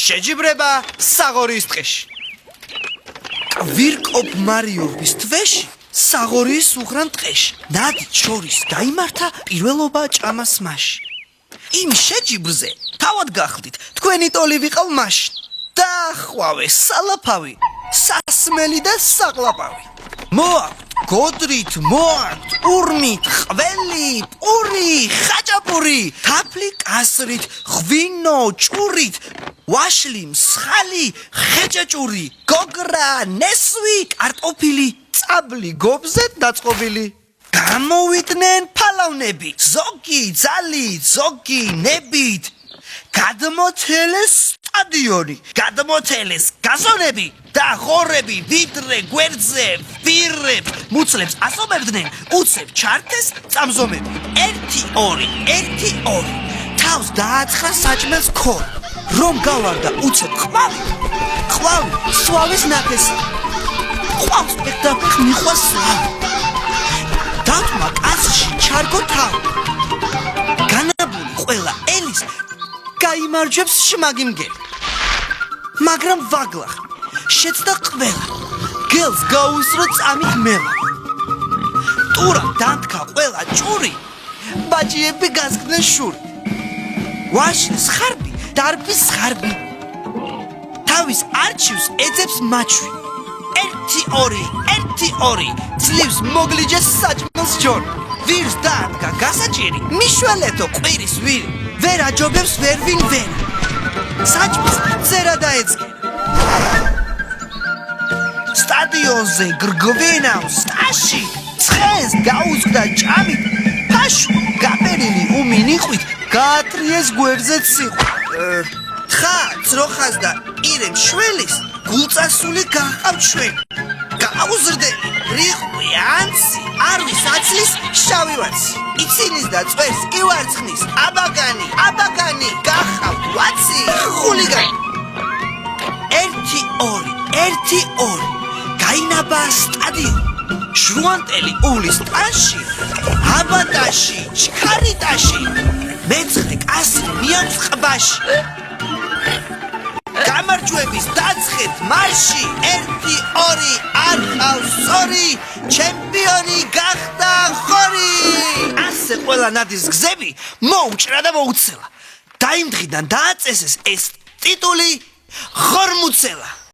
შეჯიბრება საღორის ტყეში. ვირკოპ მარიოვის თვეში საღორის უხრან ტყეში. ნადი შორის გაიმართა პირველობა ჭამას მასში. იმ შეჯიბრზე თავად გახდით თქვენი ტოლი ვიყავ მაშინ. დაახვავე სალაფავი, სასმელი და საყლაპავი. მოაქვთ გოდრით, მოაქვთ ურმით, ყველი, პური, ხაჭაპური, თაფლი კასრით, ღვინო, ჭურით, ვაშლი, მსხალი, ხეჭეჭური, გოგრა, ნესვი, კარტოფილი, წაბლი, გობზეთ დაწყობილი. გამოვიდნენ ფალავნები, ზოგი, ძალი, ზოგი, ნებით. გადმოთელეს სტადიონი, გადმოთელეს გაზონები და ღორები, ვიდრე, გვერდზე, ვირებ, მუცლებს ასომებდნენ, უცებ ჩართეს წამზომები. 1-2, თავს დააცხა საჭმელს ქორი, რომ გავარდა უცებ ყვავი, სვავის ნაფესი. ყვავს პექდაფეხ მიხვა სლავი. დათმა კაცში ჩარგო თავი. განაბული ყველა ელის გაიმარჯვებს შმაგი მგელი. მაგრამ ვაგლახ შეცდა ყველა, გელს გაუსრო წამით მელა. ტურა დანთქა ყველა ჭური, ბაჭიები გასკდნენ შური. ვაშლის ხარბი, დარბის ხარბი, თავის არჩივს ეძებს მაჩვი. 1-2, ძლივს მოგლიჯეს საჭმელს ჯორი. ვირს დაადგა გასაჭირი, მიშველეთო ყვირის ვირი. ვერ აჯობებს ვერვინ ვერი, საჭმელს წერა დაეწგე. სტადიონზე გრგვინავს სტაში, ცხენს გაუძგდა ჭამით, ფაშუ გაპერილი უმინიყვით, გაატრიეს გვერდზე ციყვი. თხა ძროხას და ირემ შველის, გულწასული გაყავთ შვენი. გაუზრდელი, ბრიყვი, ანცი, არვის აცლის შავი ვაცი. იცინის და წვერს ივარცხნის, აბაგანი, გახავთ ვაცი, ხულიგანი. 1-2, გაინაბა სტადიონი. ჟუანტელი უვლის ტანში, აბატაში, ჩქარიტაში. მეცხრე კასრი მიაქვს ყბაში. გამარჯვების დაცხეთ მარში. 1-2, არ ყავს სწორი, ჩემპიონი გახდა ხორი. ასე ყველა ნადის გზები მოუჭრა და მოუცელა. დაიმდღიდან დააწესეს ეს ტიტული ხორმუცელა.